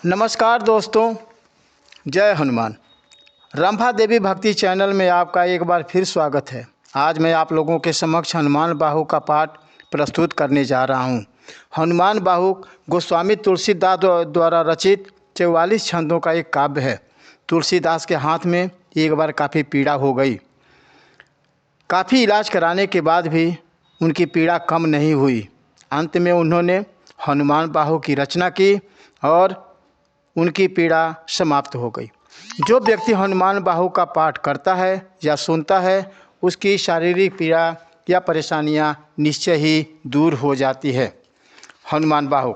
नमस्कार दोस्तों, जय हनुमान। रंभा देवी भक्ति चैनल में आपका एक बार फिर स्वागत है। आज मैं आप लोगों के समक्ष हनुमान बाहु का पाठ प्रस्तुत करने जा रहा हूँ। हनुमान बाहु गोस्वामी तुलसीदास द्वारा रचित 44 छंदों का एक काव्य है। तुलसीदास के हाथ में एक बार काफ़ी पीड़ा हो गई। काफ़ी इलाज कराने के बाद भी उनकी पीड़ा कम नहीं हुई। अंत में उन्होंने हनुमान बाहु की रचना की और उनकी पीड़ा समाप्त हो गई। जो व्यक्ति हनुमान बाहु का पाठ करता है या सुनता है, उसकी शारीरिक पीड़ा या परेशानियां निश्चय ही दूर हो जाती है। हनुमान बाहु।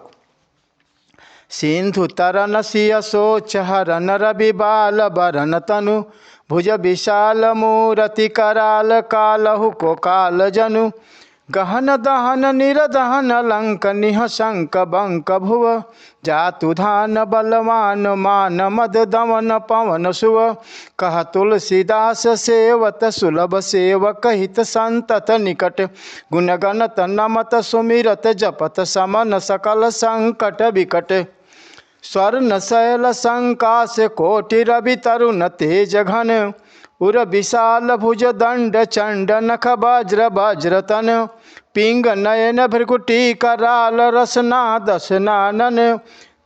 सिंधु तरन सिय सोच हरन रवि बाल बरन तनु, भुज विशाल मूरति कराल कालहु को काल जनु, गहन दहन निरदहन लंक निह शंक बंक भुव, जातु धान बलवान मान मद दमन पवन सुव, कह तुलसीदास सेवत सुलभ सेवक हित संतत निकट, गुणगणत नमत सुमिरत जपत समन सकल संकट विकट, स्वर्ण शैल संकाश कोटि रवि तरुण तेज घन, उर विशाल भुज दंड चंड नख वज्र वज्रतन, पिंग नयन भृकुटी कराल रसना दसनानन,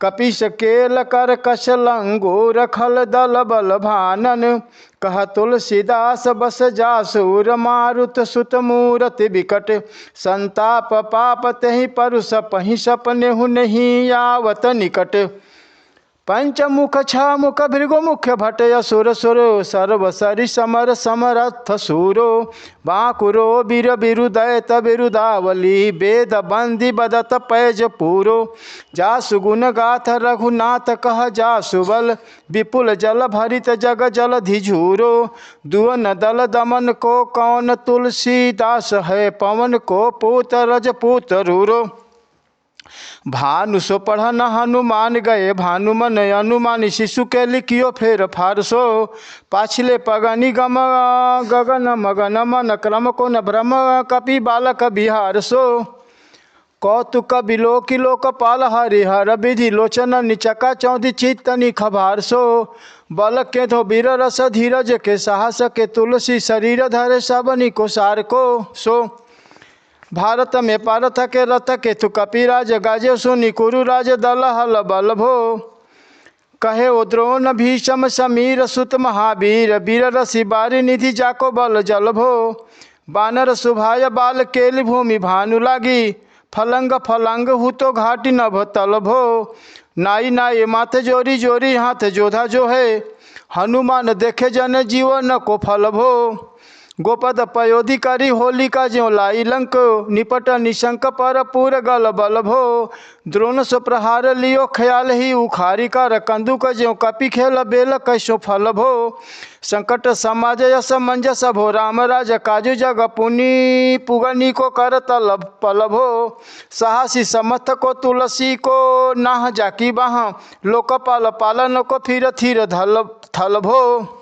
कपिश केल कर कश लंगूर खल दल बल भानन, कह तुलसीदास बस जासूर मारुत सुत मूरति विकट, संताप पाप तहि परुष पहि सपनेहु नहीं आवत निकट, पंचमुख छमुख भृगु मुख्य भट असुर सुर सर्व सरि समर समरथ सूरो, बाकुरो बीर बिरुदैत बिरुदावली वेद बंदी बदत पैज पूरो, जासु गुण गाथ रघुनाथ कह जासु बल, विपुल जल भरित जग जल धिझूरो, दुअन दल दमन को कौन तुलसीदास है पवन को पूत रजपूत रूरो, भानु सो पढ़न हनुमान गए भानुमन अनुमान, शिशु के लिखियो फेर फारसो, पाछले पगनि गम गगन मगन मन क्रम को न भ्रम कपि बालक बिहार सो, कौतुक बिलोकि लोकपाल हरिहर विधि लोचन निचका चौधि चित्तनि खभार सो, बल के धो वीर रस धीरज के साहस के तुलसी शरीर धरे सबनि को सार को सो, भारत में पारथ के रथ के तु कपिराज गाजे सुनि कुरुराज दल हल बल भो, कहे ओ द्रोण भीषम समीर सुत महावीर, वीर रसि बारी निधि जाको बल जल भो, बानर सुभाय बाल केलि भूमि भानु लागी, फलंग फलंग हुतो घाटी नभ तल भो, नाई नाई माथे जोरी जोरी हाथ जोधा जो है, हनुमान देखे जन जीवन को फल भो, गोपद पयोधिकारी होलिका ज्यो लाई लंक, निपट निशंक पर पूर गल बल भो, द्रोण सो प्रहार लियो ख्याल ही उखारी कर, कंदुक ज्यो कपि खेल बेल कैसो फल भो, संकट समाज यस मंजस भो, राम राज काजु जग पुनि पुगनी को कर तल पल भो, साहसी समथ को तुलसी को नाह जाकी बाह, लोकपाल पालन को फिर थीर धल थल भो,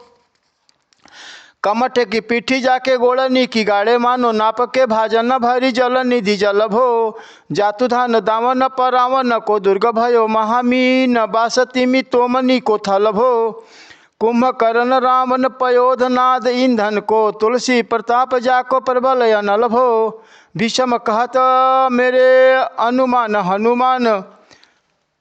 कमठ की पीठी जाके गोड़नी की गाड़े मानो, नाप के भाजन भरी जल निधि जल भो, जातु धान दावन परावन को दुर्ग भयो, महामीन बासतिमि तोमनी को थल भो, कुंभकर्ण रावण पयोध नाद ईंधन को, तुलसी प्रताप जाको प्रबल अनल भो, भीषम कहत मेरे अनुमान हनुमान,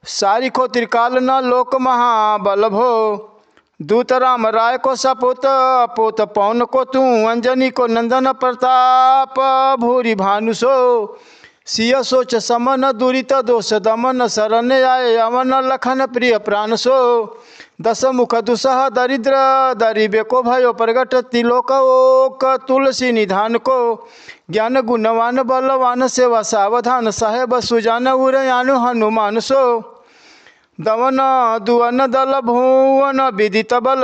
सारी को त्रिकाल न लोक महाबल भो, दूत राम राय को सपूत अपूत पवन को तू, अंजनी को नंदन प्रताप भूरी भानुसो, सिय सोच समन दुरित दोष दमन, शरण आए अवन लखन प्रिय प्राण सो, दस मुख दुसह दरिद्र दरिबे को भयो, प्रगट तिलोक ओक तुलसी निधान को, ज्ञान गुणवान बलवान सेवा सावधान, साहेब सुजान उरयानु हनुमान सो, दवन दुअन दल भुवन विदित बल,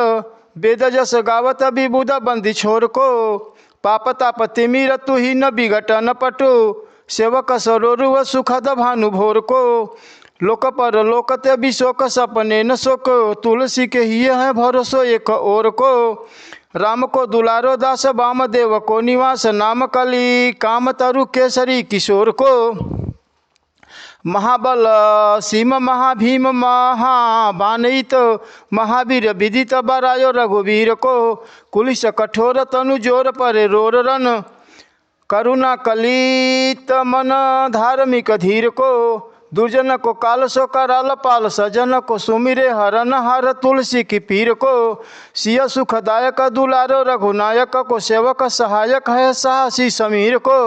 वेद जस गावत विबुध बंदी छोर को, पाप ताप तिमिर तुहि न बिगट न पटु, सेवक सरोरु सुखद भानु भोर को, लोक पर लोकते विशोक सपने न शोक, तुलसी के ही है भरोसो एक और को, राम को दुलारो दास वामदेव को निवास, नाम कली काम तरु केसरी किशोर को, महाबल सीम महाभीम महाबानयित महावीर विदित बरायो रघुवीर को कुलिश कठोर तनु जोर पर रोर रन करुणा कलित मन धार्मिक धीर को दुर्जन को काल सो कराल पाल सजन को सुमिरे हरन हर तुलसी की पीर को सिय सुखदायक दुलारो रघुनायक को सेवक सहायक है साहसी समीर को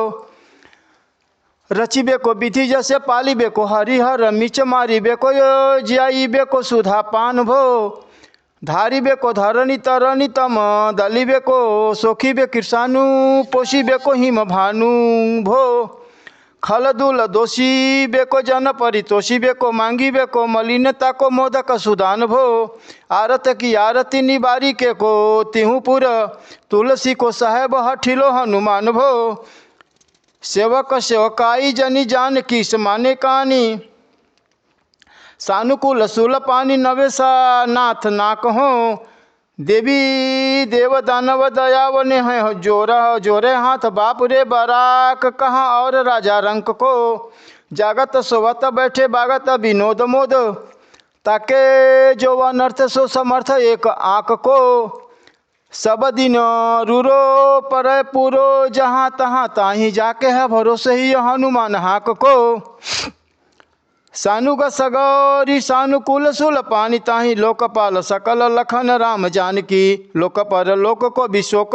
रचिबे को विधि जैसे पालिबे को हरिहर मिच मारिबे को जियाइबे को सुधा पान भो धारिबे को धरणी तरणी तम दलिबे को सोखिबे कृषाणु पोषिबे को हिम भानु भो खलदुल दोषीबे को जन परितोषिबे को मांगिबे को मलिनता को मोदक सुदान भो आरत की आरती निबारी के को तिहुपुर तुलसी को साहेब हठिलो हनुमान भो सेवक सेवकाई जनी जान की समाने कानी सानुकूल सूल पानी नवेसा नाथ ना कहो देवी देव दानव दयावने हैं जोरा जोरे हाथ बाप रे बराक कहाँ और राजा रंक को जागत सोवत बैठे बागत विनोद मोद ताके जो अनर्थ सो समर्थ एक आँख को सब दिन रूरो पर पूरो जहाँ तहाँ ताही जाके है भरोसे ही हनुमान हाक को सानुग सगौरी सानुकूल सुल पानी ताही लोकपाल सकल लखन राम जानकी लोक पर लोक को विशोक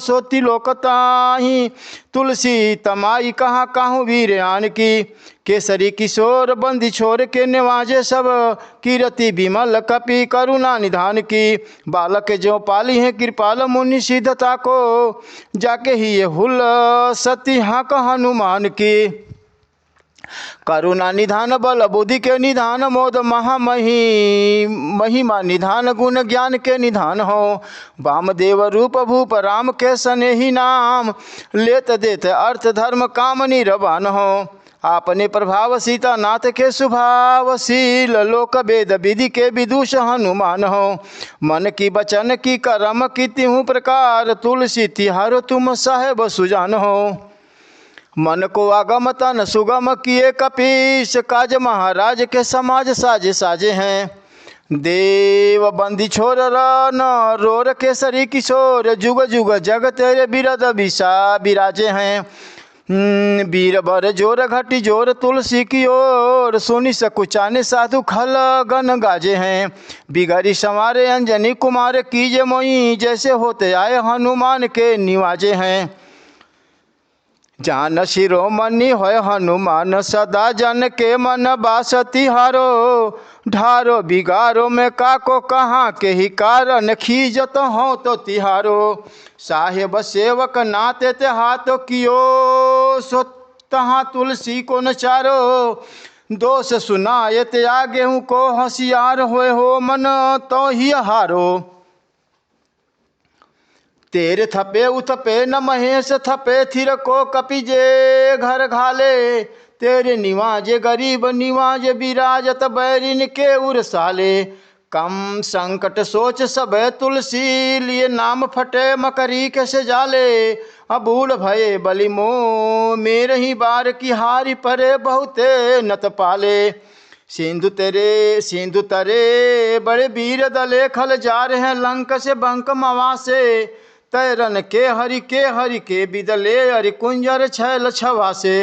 सोती लोक ताही तुलसी तमाई कहाँ काहू वीर आन की केसरी किशोर बंदी छोर के निवाजे सब कीरति विमल कपि करुणा निधान की बालक जो पाली है कृपाल मुनि सिद्धता को जाके ही ये हुल सती हाँक हनुमान की करुणा निधान बल बुद्धि के निधान मोद महामही महिमा निधान गुण ज्ञान के निधान हो वामदेव रूप भूप राम के सने ही नाम लेत देत अर्थ धर्म काम निरवान हो आपने प्रभाव सीता नाथ के स्वभावशील लोक वेद विधि के विदुष हनुमान हो मन की बचन की कर्म की तिहु प्रकार तुलसी तिहारो तुम साहेब सुजान हो मन को आगम तन सुगम किए कपीश काज महाराज के समाज साजे साजे हैं देव बंदी छोर रन रोर केसरी किशोर जुग जुग जग तेरे बिरद विषा विराजे हैं वीर बर जोर घटी जोर तुलसी की ओर सुनी सकुचाने साधु खल गन गाजे हैं बिगड़ी संवारे अंजनी कुमार कीजे मोई जैसे होते आए हनुमान के निवाजे हैं जान शिरोमणि होय हनुमान सदा जन के मन बासती हारो ढारो बिगारो में काको कहाँ के ही कारण खीजत हो तो तिहारो साहेब सेवक नाते ते हाथों कियो सो तहाँ तुलसी को नचारो दोष सुनाए ते आगे हूँ को होशियार होए हो मन तो ही हारो तेरे थपे उथपे न महेश थपे थिर को कपि जे घर घाले तेरे निवाजे गरीब निवाजे विराजत बैरिन के उरसाले कम संकट सोच सब तुलसी लिए नाम फटे मकरी कैसे जाले अबूढ़ भये बलि मो मेरे ही बार की हारी परे बहुते नत पाले सिंधु तरे बड़े वीर दले खल जा रहे हैं लंक से बंक मवा से तैरन के हरि के बिदले अरि कुंजर छैल छवा से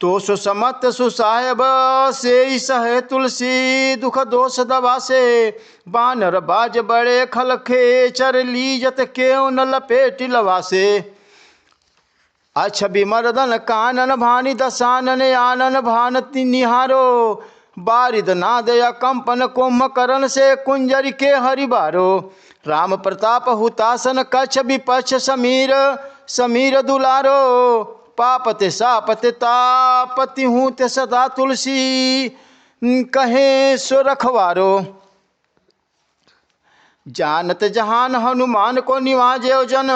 तो सुसमत सुसाहेब से सहे तुलसी दुख दोष दबा से बानर बाज बड़े खल खेचर लीजत क्यों न लपेट लवा से अछबि मर्दन कानन भानी दसानन आनन भानति निहारो बारिद नादया कंपन कुंभकर्ण से कुंजर के हरिबारो राम प्रताप हुतासन कच्छ विपक्ष समीर दुलारो पापते सापते तापति हूँ ते सदा तुलसी कहे सो रखवारो जानत जहान हनुमान को निवाजे जन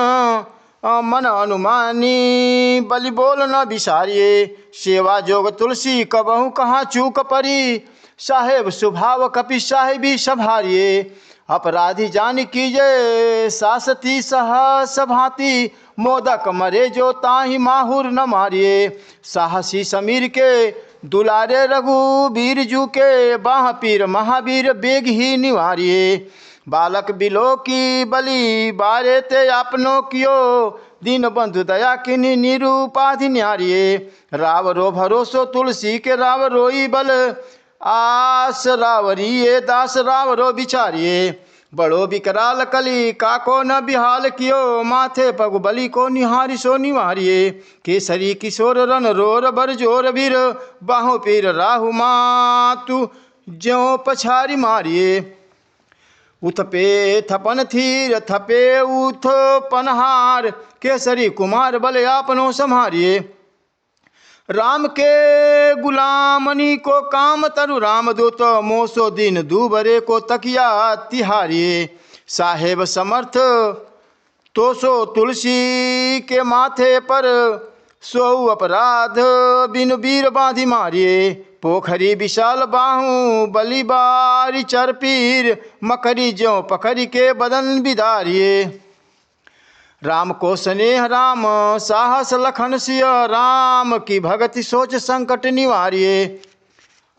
मन अनुमानी बलि बोल न बिसारिये सेवा जोग तुलसी कबहू कहाँ चूक परी साहेब स्वभाव कपि साहेबी सभारिये अपराधी जान कीजे सासती सहस भांति मोदक मरे जो ताहि माहुर न मारिये साहसी समीर के दुलारे रघुबीर जू के, बाह पीर महावीर बेग ही निवारिये। बालक बिलो की बलि बारे ते आपनो कियो, दीन बंधु दया किन्हीं निरूपाधि न्यारिये। राव रो भरोसो तुलसी के राव रोई बल, आस रावरिये दास राव रो बिचारिये। बड़ो बिकराल कली काको न बिहाल कियो, माथे पग बलि को निहारी सो निवारिये। केसरी किशोर रन रोर बर जोर वीर, बाहो पीर राहु मातु ज्यों पछारी मारिये। उथपे थपन थीर थपे उथ पनहार, केसरी कुमार बल आपनो संहारिये। राम के गुलामनी को काम तरु रामदूत, मोसो दीन दूबरे को तकिया तिहारिये। साहेब समर्थ तो सो तुलसी के माथे पर, सो अपराध बिन वीर बांधि मारिये। पोखरी विशाल बाहू बलि बारी चर पीर, मकरी ज्यों पकड़ी के बदन बिदारिये। राम को स्नेह राम साहस लखन सिय, राम की भगति सोच संकट निवारिये।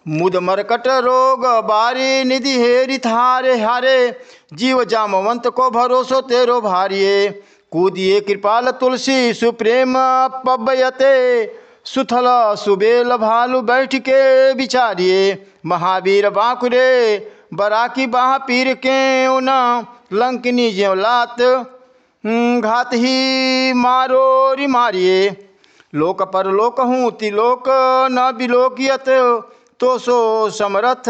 मुद मरकट रोग बारी निधि हेरि थारे हारे, जीव जामवंत को भरोसो तेरो भारिये। कूदिए कृपाल तुलसी सुप्रेम पबयते, सुथल सुबेल भालू बैठ के बिचारिये। महावीर बांकुरे बराकी बाह पीर के उन, लंकिनी ज्यों लात घात ही मारो रि मारिये। लोक पर लोक हूँ तिलोक न बिलोकियत, तो सो समरथ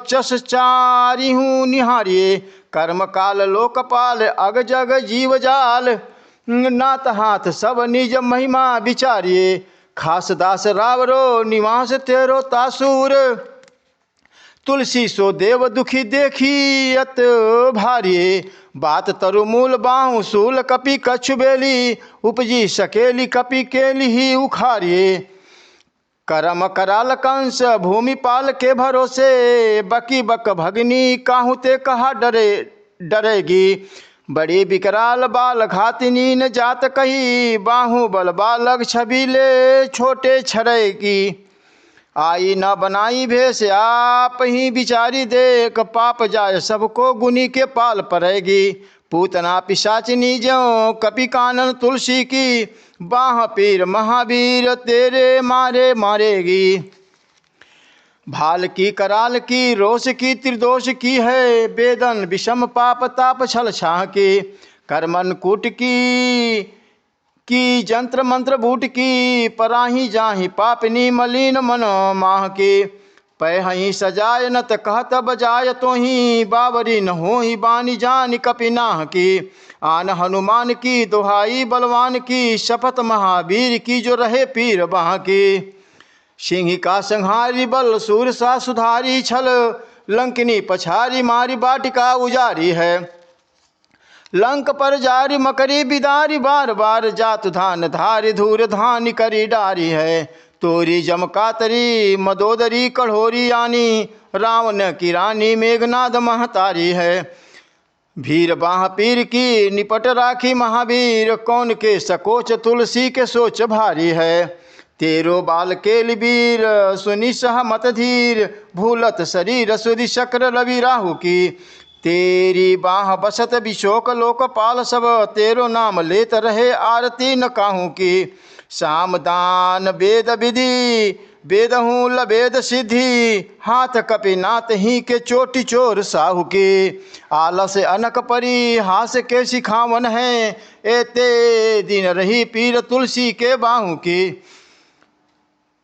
चस चारी हूँ निहारिये। कर्म काल लोकपाल अग जग जीव जाल, नात हाथ सब निज महिमा विचारिये। खास दास रावरो निवास तेरो तासुर, तुलसी सो देव दुखी देखियत भारिये। बात तरु मूल बाहु सूल कपि कछु बेली, उपजी सकेली कपि केली ही उखारिये। करम कराल कंस भूमि पाल के भरोसे, बकी बक भगनी काहुते कहा डरेगी। बड़ी बिकराल बाल घातिनी न जात कही, बाहु बल बालक छबीले छोटे छरेगी। आई न बनाई भेष आप ही बिचारी देख, पाप जाय सबको गुनी के पाल पड़ेगी। पूतना पिशाचिनी ज्यों कपि कानन तुलसी की, बाह पीर महावीर तेरे मारे मारेगी। भाल की कराल की रोष की त्रिदोष की है, वेदन विषम पाप ताप छल छाह की। कर्मन कूट की जंत्र मंत्र बूट की, पराही जाहि पापनी मलिन मन माह की। पै सजाय नत कहत बजाय तो ही, बावरी न हो ही बानी जान कपिनाह की। आन हनुमान की दोहाई बलवान की, शपथ महावीर की जो रहे पीर बाह की। सिंह का संहारी बल सूर सा सुधारी छल, लंकिनी पछारी मारी बाटिका उजारी है। लंक पर जारी मकरी बिदारी, बार बार जात धान धारी धूर धान करी डारी है। तोरी जमकातरी मदोदरी कढ़ोरी आनी, रावण की रानी मेघनाद महतारी है। भीर बाह पीर की निपट राखी महावीर, कौन के सकोच तुलसी के सोच भारी है। तेरो बाल केल वीर सुनि सह मत धीर, भूलत शरीर सुधि शक्र रवि राहु की। तेरी बाह बसत विशोक लोकपाल सब, तेरो नाम लेत रहे आरती न काहू की। सामदान वेद विधि वेदहूँ लवेद सिद्धि, हाथ कपिनाथ ही के चोटी चोर साहू की। आलस अनक परी हास के सिखावन है, एते दिन रही पीर तुलसी के बाहू की।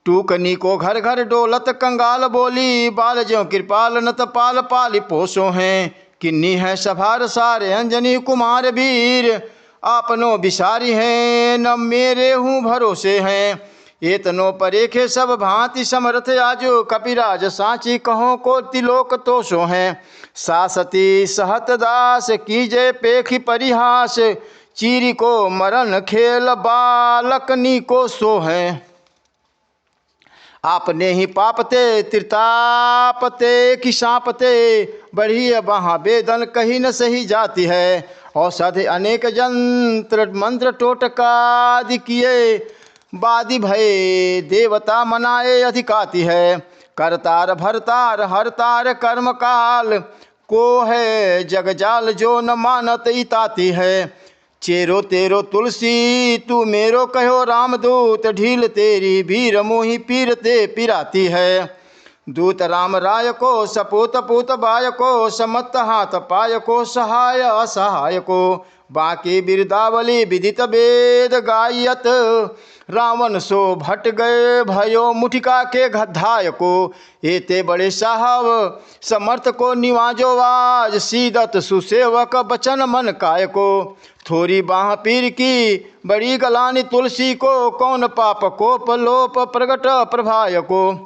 टूकनी को घर घर डोलत कंगाल बोली, बाल ज्यों कृपाल नत पाल पाली पोसो हैं। किन्नी है सभार सारे अंजनी कुमार वीर, आपनो बिसारी हैं न मेरे हूँ भरोसे हैं। एतनो परेखे सब भांति समर्थ आजो, कपिराज सांची कहो को तिलोक तो सो हैं। सासती सहत दास कीजे पेखी परिहास, चीरी को मरण खेल बालकनी को सो हैं। आपने ही पापते त्रितापते कि सापते, बढ़िया वहाँ वेदन कहीं न सही जाती है। औषधि अनेक जंत्र मंत्र टोटकादि किए, बादी भये देवता मनाए अधिकाति है। करतार भरतार हरतार कर्म काल, को है जगजाल जो न मानत इताती है। चेरो तेरो तुलसी तू मेरो कहो रामदूत, ढील तेरी भीर मोहि पीरते पिराती है। दूत राम राय को सपूत पूत बाय को, समत्त हाथ पाय को सहाय असहाय को। बाकी बिरदावली विदित वेद गायत, रावण सो भट गए भयो मुठिका के गद्धाय को। एते बड़े साहब समर्थ को निवाजो आज, सीदत सुसेवक बचन मन काय को। थोड़ी बाह पीर की बड़ी गलानी तुलसी को, कौन पाप कोप लोप प्रगट प्रभाय को।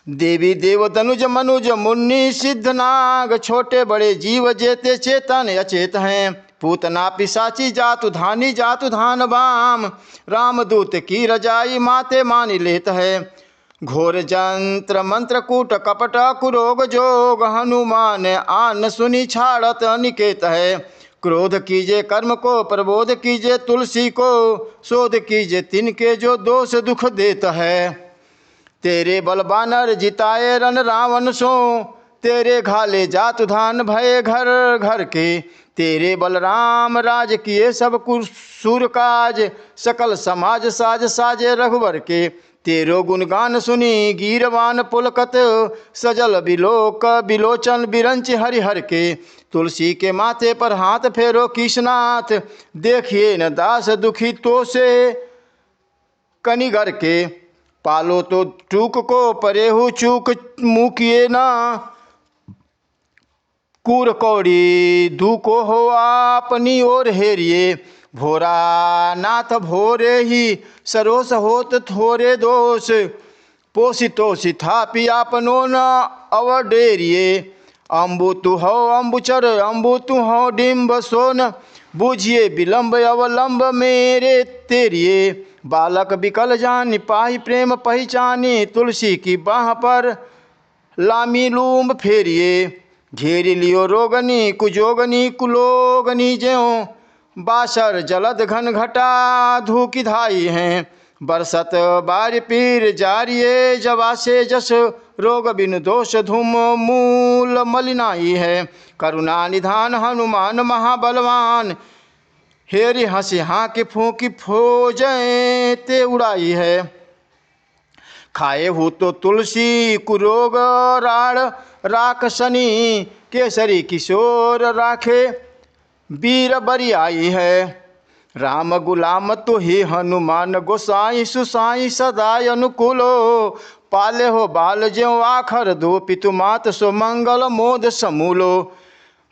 देवी देव तनुज मनुज मुन्नी सिद्ध नाग, छोटे बड़े जीव जेते चेतन अचेत हैं। पूतना पिशाची जातु धानी जातु धान बाम, रामदूत की रजाई माते मानी लेत है। घोर जंत्र मंत्र कूट कपट कुरोग जोग, हनुमान आन सुनी छाड़त निकेत है। क्रोध कीजे कर्म को प्रबोध कीजे तुलसी को, शोध कीजे तिनके जो दोष दुख देत है। तेरे बल बानर जिताए रन रावण सो, तेरे घाले जात धान भये घर घर के। तेरे बल राम राज किए सब कुसूर काज, सकल समाज साज साजे रघुवर के। तेरो गुणगान सुनी गीरवान पुलकत, सजल बिलोक बिलोचन बिरंच हरिहर के। तुलसी के माथे पर हाथ फेरो कीशनाथ, देखिए न दास दुखी तो से कनिगर के। पालो तो टूक को परेहु चूक मुकिए ना, कूर कौड़ी दूको हो आपनी ओर हेरिए। भोरा नाथ भोरे ही सरोस होत थोरे दोष, पोषितोषि थापि आपनो न अवडेरिए। अम्बु तु हो अम्बुचर अम्बु तु हो डिम्ब सोन, बूझिए विलम्ब अवलंब मेरे तेरिए। बालक बिकल जानी पाही प्रेम पहचानी, तुलसी की बाह पर लामी लूम फेरिए। घेरी लियो रोगनी कुजोगनी कुलोगनी ज्यों, बासर जलद घन घटा धूकी धाई हैं। बरसत बार पीर जारिये जवासे जस, रोग बिन दोष धूम मूल मलिनाई है। करुणा निधान हनुमान महाबलवान, हेरी हंसी हाँकी फूकी फौजें ते उड़ाई है। खाए हूँ तो तुलसी कुरोग राड़ राक्षसनी, केसरी किशोर राखे वीर बरियाई है। राम गुलाम तो ही हनुमान गोसाई, सुसाई सदाय अनुकूलो। पाले हो बाल ज्यों आखर दो, पितु मात सो मंगल मोद समूलो।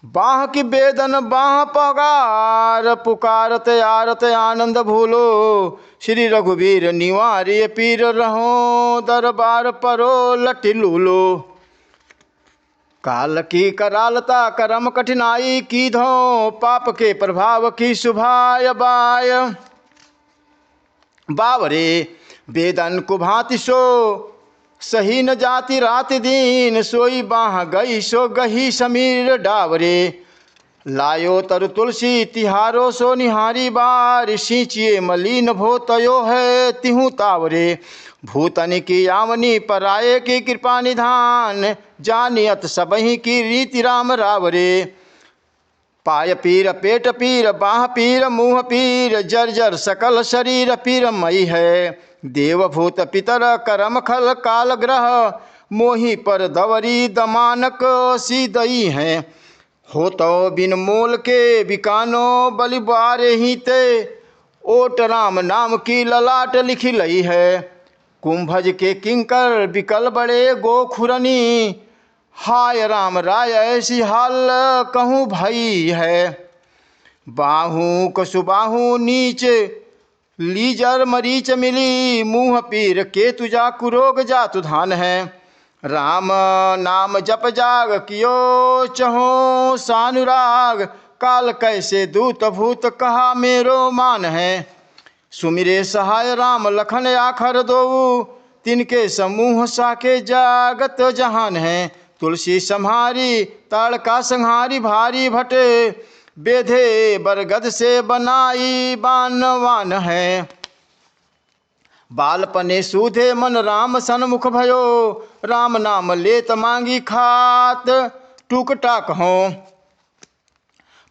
बाह की बेदन बाह पगार, पुकारत आरत आनंद भूलो। श्री रघुवीर निवार्य पीर रहो, दरबार परो लटि लूलो। काल की करालता करम कठिनाई की धो, पाप के प्रभाव की शुभाय बाय। बावरे बेदन कुभाति सो, सही न जाति रात दिन। सोई बाह गई सो गही समीर डावरे। लायो तरु तुलसी तिहारो सो निहारी बार, सींचिए मलिन भो तयो है तिहु तावरे। भूतन की यावनी पराये की कृपा निधान, जानियत सबही की रीति राम रावरे। पाय पीर पेट पीर बाह पीर मुँह पीर, जर्जर सकल शरीर पीरमयी है। देवभूत पितर करम खल काल ग्रह, मोहि पर दवरी दमानक सीदई हैं। हो तो बिन मोल के बिकानो बलिबारे ही ते, ओट राम नाम की ललाट लिखी लई है। कुंभज के किंकर बिकल बड़े गोखुरनी, हाय राम राय ऐसी हाल कहूँ भई है। बाहू कसुबाहू नीच लीजर मरीच मिली, मुँह पीर के तुजा कुरोग जातु धान है। राम नाम जप जाग कियो चहो सानुराग, काल कैसे दूत भूत कहा मेरो मान है। सुमिरे सहाय राम लखन आखर दो, तिनके समूह साके जागत जहान है। तुलसी सम्हारी ताड़का संहारी भारी भटे, बेधे बरगद से बनाई बानवान है। बालपने सूधे मन राम सन्मुख भयो, राम नाम लेत मांगी खात टूक टाक हों।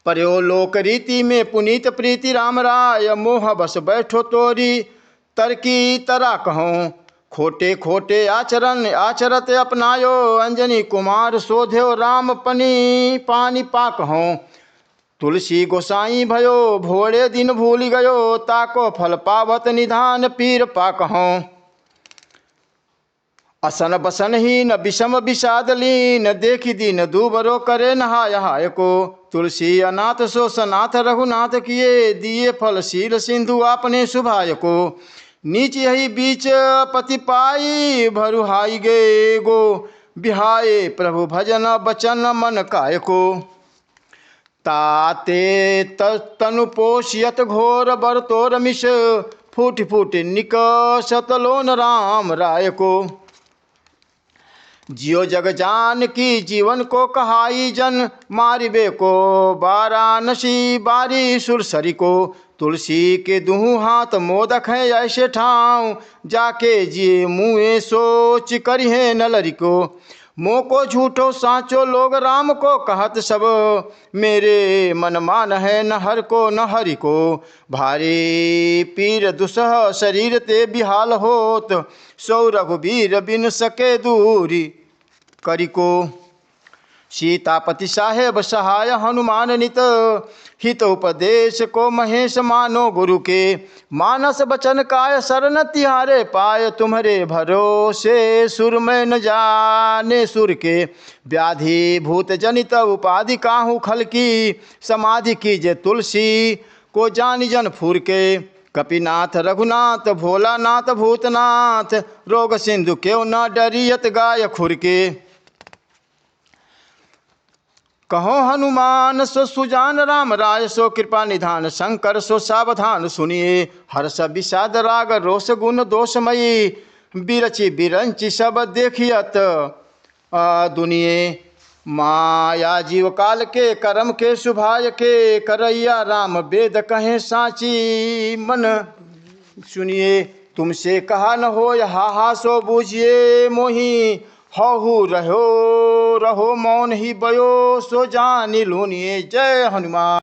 पर्यो लोक रीति में पुनीत प्रीति राम राय, मोह बस बैठो तोरी तरकी तरा कहों। खोटे खोटे आचरण आचरत अपनायो, अंजनी कुमार शोध्यो राम पनी पानी पाक हों। तुलसी गोसाई भयो भोरे दिन भूल गयो, ताको फल पावत निधान पीर पाक हों। असन बसन ही न विषम विषाद लीन, देखी दीन दूबरो करे नहाय हाय को। तुलसी अनाथ सो सनाथ रघुनाथ किए, दिए फल शील सिंधु आपने सुभाय को। नीच यही बीच पति पाई भरुहाई गे गो, बिहाए प्रभु भजन बचन मन काय को। ताते तनु पोषियत घोर बर तोर मिश, फूट फूट निकसत लोन राम राय को। जियो जग जान की जीवन को कहाई जन, मारिबे को वाराणसी बारी सुरसरी को। तुलसी के दुहु हाथ मोदक है ऐसे ठाव, जाके जिए मुँहे सोच करी है नलरी को। मोह को झूठो साचो लोग राम को कहत सब, मेरे मन मान है न हर को न हरि को। भारी पीर दुसह शरीर ते बिहाल होत, सौ रघुबीर बिन सके दूरी करी को। सीतापति साहेब सहाय हनुमान नित, हित उपदेश को महेश मानो गुरु के। मानस बचन काय शरण तिहारे पाए, तुम्हारे भरोसे सुर में न जाने सुर के। व्याधि भूत जनित उपाधि काहू खल की, समाधि कीजे तुलसी को जानी जन फूर के। कपिनाथ रघुनाथ भोलानाथ भूतनाथ, रोग सिंधु क्यों न डरियत गाय खुर के। कहो हनुमान सो सुजान राम राय, सो कृपा निधान शंकर सो सावधान सुनिए। हर्ष विषाद राग रोष गुण दोषमयी, बिरचि बिरंचि सब देखियत दुनिये। माया जीव काल के कर्म के शुभाय के, करैया राम वेद कहे साची मन सुनिए। तुमसे कहा न हो हा सो बूझिए मोही, हहु रहो रहो मौन ही बयो सो जानी लूनिए। जय हनुमान।